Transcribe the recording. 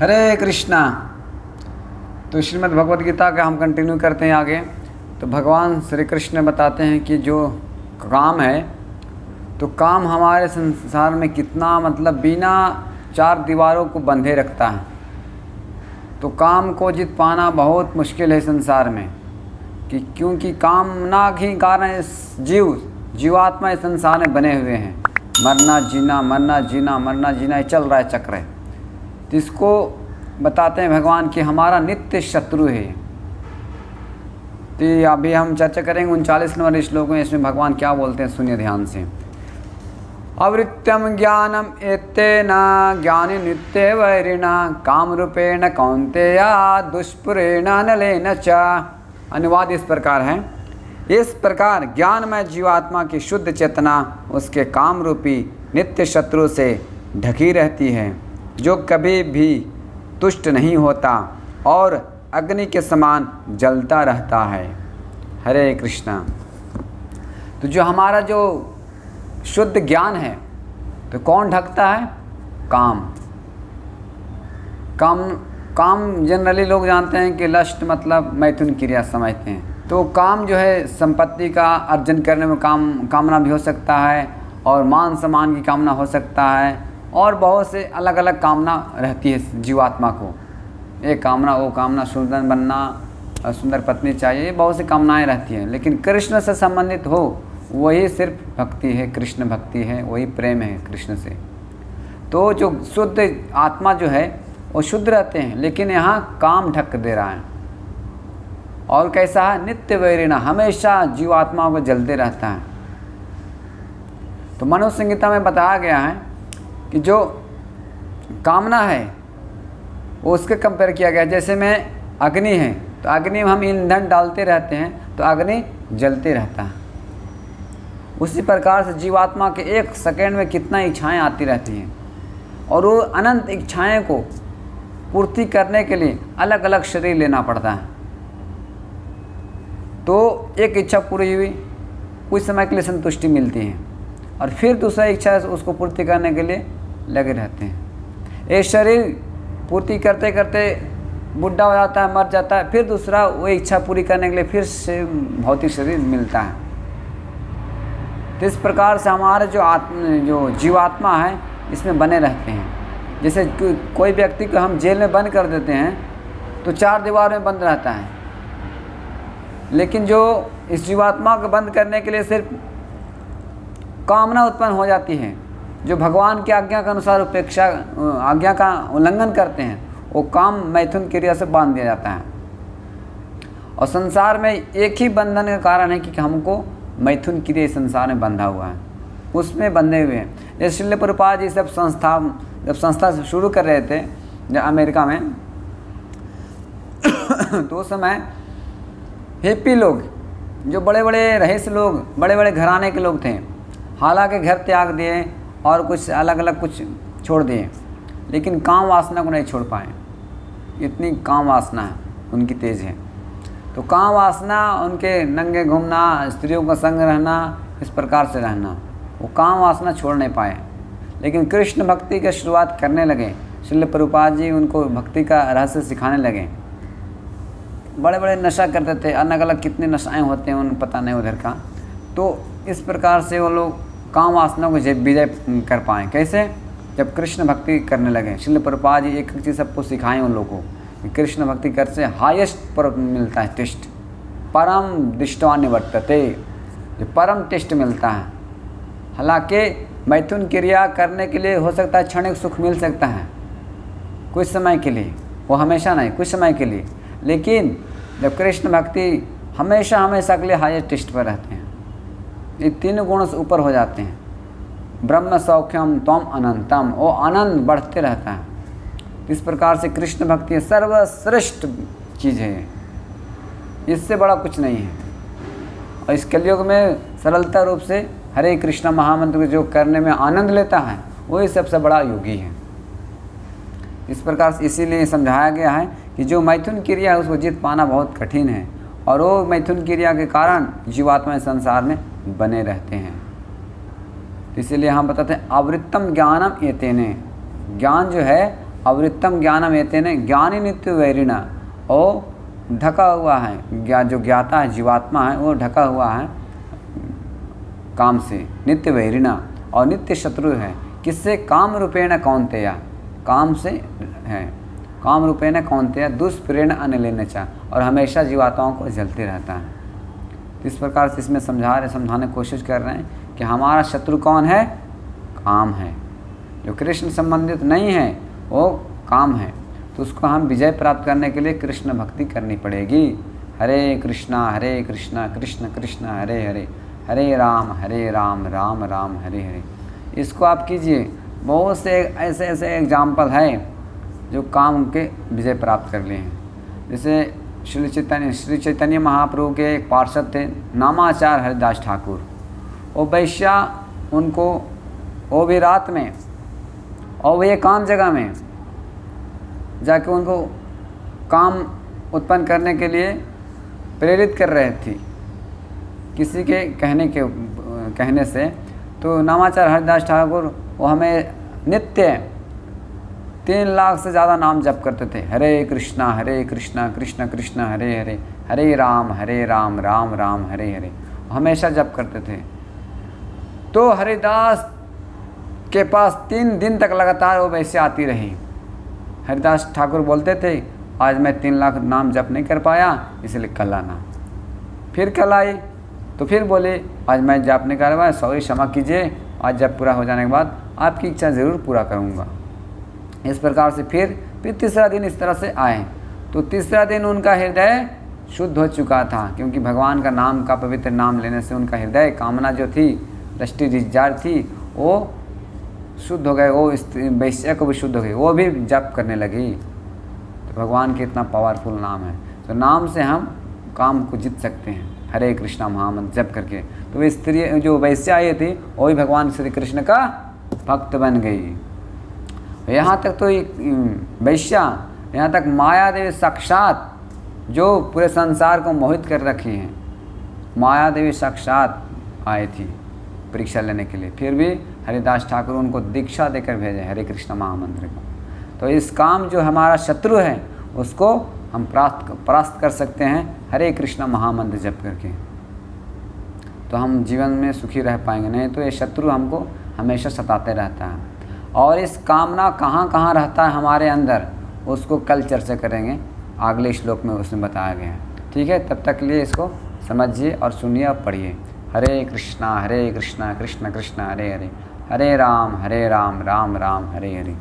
हरे कृष्णा। तो श्रीमद् भगवद गीता का हम कंटिन्यू करते हैं आगे। तो भगवान श्री कृष्ण बताते हैं कि जो काम है, तो काम हमारे संसार में कितना मतलब बिना चार दीवारों को बंधे रखता है। तो काम को जीत पाना बहुत मुश्किल है संसार में, कि क्योंकि कामना के कारण जीवात्मा इस संसार में बने हुए हैं। मरना जीना मरना जीना मरना जीना, ये चल रहा है चक्र है। तो इसको बताते हैं भगवान कि हमारा नित्य शत्रु है। तो अभी हम चर्चा करेंगे 39 नंबर श्लोक में। इसमें भगवान क्या बोलते हैं, सुनिए ध्यान से। अवृत्यम ज्ञानम एतेन ज्ञानी नित्य वैरिणा काम रूपेण कौन्तेया दुष्पुरेण नलेन च। अनुवाद इस प्रकार है, इस प्रकार ज्ञानमय जीवात्मा की शुद्ध चेतना उसके काम रूपी नित्य शत्रु से ढकी रहती है, जो कभी भी तुष्ट नहीं होता और अग्नि के समान जलता रहता है। हरे कृष्णा। तो जो हमारा जो शुद्ध ज्ञान है, तो कौन ढकता है? काम जनरली लोग जानते हैं कि लस्ट मतलब मैथुन क्रिया समझते हैं। तो काम जो है संपत्ति का अर्जन करने में कामना भी हो सकता है, और मान सम्मान की कामना हो सकता है, और बहुत से अलग अलग कामना रहती है जीवात्मा को। एक कामना, वो कामना, सुंदर बनना, सुंदर पत्नी चाहिए, बहुत सी कामनाएं रहती हैं। लेकिन कृष्ण से संबंधित हो वही सिर्फ भक्ति है, कृष्ण भक्ति है, वही प्रेम है कृष्ण से। तो जो शुद्ध आत्मा जो है वो शुद्ध रहते हैं, लेकिन यहाँ काम ढक दे रहा है। और कैसा है? नित्य वैरिणा, हमेशा जीवात्मा को जलते रहता है। तो मनुष्य संहिता में बताया गया है कि जो कामना है वो उसके कंपेयर किया गया। जैसे में अग्नि है, तो अग्नि में हम ईंधन डालते रहते हैं तो अग्नि जलते रहता है। उसी प्रकार से जीवात्मा के एक सेकंड में कितना इच्छाएं आती रहती हैं, और वो अनंत इच्छाएं को पूर्ति करने के लिए अलग अलग शरीर लेना पड़ता है। तो एक इच्छा पूरी हुई, कुछ समय के लिए संतुष्टि मिलती है, और फिर दूसरा इच्छा उसको पूर्ति करने के लिए लगे रहते हैं। ये शरीर पूर्ति करते करते बुढ़ा हो जाता है, मर जाता है, फिर दूसरा वो इच्छा पूरी करने के लिए फिर से भौतिक शरीर मिलता है। तो इस प्रकार से हमारे जो जीवात्मा है इसमें बने रहते हैं। जैसे कोई व्यक्ति को हम जेल में बंद कर देते हैं तो चार दीवार में बंद रहता है, लेकिन जो इस जीवात्मा को बंद करने के लिए सिर्फ कामना उत्पन्न हो जाती है, जो भगवान की आज्ञा के अनुसार आज्ञा का उल्लंघन करते हैं, वो काम मैथुन क्रिया से बांध दिया जाता है। और संसार में एक ही बंधन का कारण है कि हमको मैथुन क्रिया संसार में बंधा हुआ है, उसमें बंधे हुए हैं। जैसे श्रील प्रभुपाद जी जब संस्था शुरू कर रहे थे जब अमेरिका में, तो उस समय हिप्पी लोग, जो बड़े बड़े रईस लोग, बड़े बड़े घराने के लोग थे, हालांकि घर त्याग दिए और कुछ अलग अलग कुछ छोड़ दिए, लेकिन काम वासना को नहीं छोड़ पाए। इतनी काम वासना है उनकी तेज है। तो काम वासना, उनके नंगे घूमना, स्त्रियों का संग रहना, इस प्रकार से रहना, वो काम वासना छोड़ नहीं पाए। लेकिन कृष्ण भक्ति की शुरुआत करने लगे, श्रील प्रभुपाद जी उनको भक्ति का रहस्य सिखाने लगे। बड़े बड़े नशा करते थे, अलग अलग कितने नशाएं होते हैं उनको पता नहीं उधर का। तो इस प्रकार से वो लोग काम वासना को विजय कर पाएँ। कैसे? जब कृष्ण भक्ति करने लगे। श्रील प्रभुपाद जी एक चीज़ सबको सिखाएं उन लोगों को, कृष्ण भक्ति कर से हाईएस्ट पर मिलता है टेस्ट, परम दृष्टवा निवर्तते, जो परम टेस्ट मिलता है। हालांकि मैथुन क्रिया करने के लिए हो सकता है क्षणिक सुख मिल सकता है कुछ समय के लिए, वो हमेशा नहीं, कुछ समय के लिए। लेकिन जब कृष्ण भक्ति हमेशा हमेशा के लिए हाईएस्ट टेस्ट पर रहते हैं, ये तीन गुण से ऊपर हो जाते हैं। ब्रह्म सौख्यम त्वम अनंतम, वो आनंद बढ़ते रहता है। इस प्रकार से कृष्ण भक्ति सर्वश्रेष्ठ चीज़ है, इससे बड़ा कुछ नहीं है। और इस कलयुग में सरलता रूप से हरे कृष्ण महामंत्र को जो करने में आनंद लेता है, वही सबसे बड़ा योगी है। इस प्रकार से इसीलिए समझाया गया है कि जो मैथुन क्रिया है उसको जीत पाना बहुत कठिन है, और वो मैथुन क्रिया के कारण जीवात्मा संसार में बने रहते हैं। इसीलिए हम बताते हैं आवृत्तम ज्ञानम एतेने, ज्ञान जो है अवृत्तम ज्ञानम एतेन ज्ञानी नित्य वैरिणा, और ढका हुआ है, जो ज्ञाता है जीवात्मा है वो ढका हुआ है काम से, नित्य वैरिणा, और नित्य शत्रु है। किससे? काम रूपेण कौन्तेय, काम से है, काम रूपेण कौन्तेय दुष्प्रेण अनिलेन च, और हमेशा जीवात्माओं को जलते रहता है। इस प्रकार से इसमें समझाने की कोशिश कर रहे हैं कि हमारा शत्रु कौन है? काम है। जो कृष्ण संबंधित नहीं है वो काम है, तो उसको हम विजय प्राप्त करने के लिए कृष्ण भक्ति करनी पड़ेगी। हरे कृष्णा कृष्ण कृष्ण हरे हरे, हरे राम राम राम हरे हरे। इसको आप कीजिए। बहुत से ऐसे एग्जाम्पल है जो काम के विजय प्राप्त कर लिए हैं। जैसे श्री चैतन्य महाप्रभु के एक पार्षद थे नामाचार हरिदास ठाकुर। वो वैश्या, उनको वो भी रात में और वो एकांत जगह में जाके उनको काम उत्पन्न करने के लिए प्रेरित कर रहे थे किसी के कहने से। तो नामाचार हरिदास ठाकुर वो हमें नित्य 3 लाख से ज़्यादा नाम जप करते थे। हरे कृष्णा कृष्ण कृष्ण हरे हरे, हरे राम राम राम हरे हरे, हमेशा जप करते थे। तो हरिदास के पास 3 दिन तक लगातार वो वैसे आती रही। हरिदास ठाकुर बोलते थे आज मैं 3 लाख नाम जप नहीं कर पाया, इसलिए कल आना। फिर कल आई तो फिर बोले आज मैं जप नहीं कर पाया, सॉरी क्षमा कीजिए, आज जब पूरा हो जाने के बाद आपकी इच्छा ज़रूर पूरा करूँगा। इस प्रकार से फिर तीसरा दिन इस तरह से आए। तो तीसरा दिन उनका हृदय शुद्ध हो चुका था, क्योंकि भगवान का नाम का पवित्र नाम लेने से उनका हृदय कामना जो थी, दृष्टि डिजायर थी, वो शुद्ध हो गए। वो वैश्य को भी शुद्ध हो गई, वो भी जप करने लगी। तो भगवान के इतना पावरफुल नाम है, तो नाम से हम काम को जीत सकते हैं। हरे कृष्णा महामंत्र जप करके। तो वे स्त्री जो वैश्य आई थी वो भी भगवान श्री कृष्ण का भक्त बन गई। यहाँ तक तो वैश्या, यहाँ तक माया देवी साक्षात जो पूरे संसार को मोहित कर रखी हैं, माया देवी साक्षात आई थी परीक्षा लेने के लिए, फिर भी हरिदास ठाकुर उनको दीक्षा देकर भेजे हरे कृष्ण महामंत्र को। तो इस काम जो हमारा शत्रु है उसको हम परास्त कर सकते हैं हरे कृष्ण महामंत्र जप करके, तो हम जीवन में सुखी रह पाएंगे। नहीं तो ये शत्रु हमको हमेशा सताते रहता है। और इस कामना कहाँ कहाँ रहता है हमारे अंदर, उसको कल चर्चा करेंगे, अगले श्लोक में उसमें बताया गया है। ठीक है, तब तक के लिए इसको समझिए और सुनिए और पढ़िए। हरे कृष्णा कृष्ण कृष्ण हरे हरे, हरे राम राम राम हरे हरे।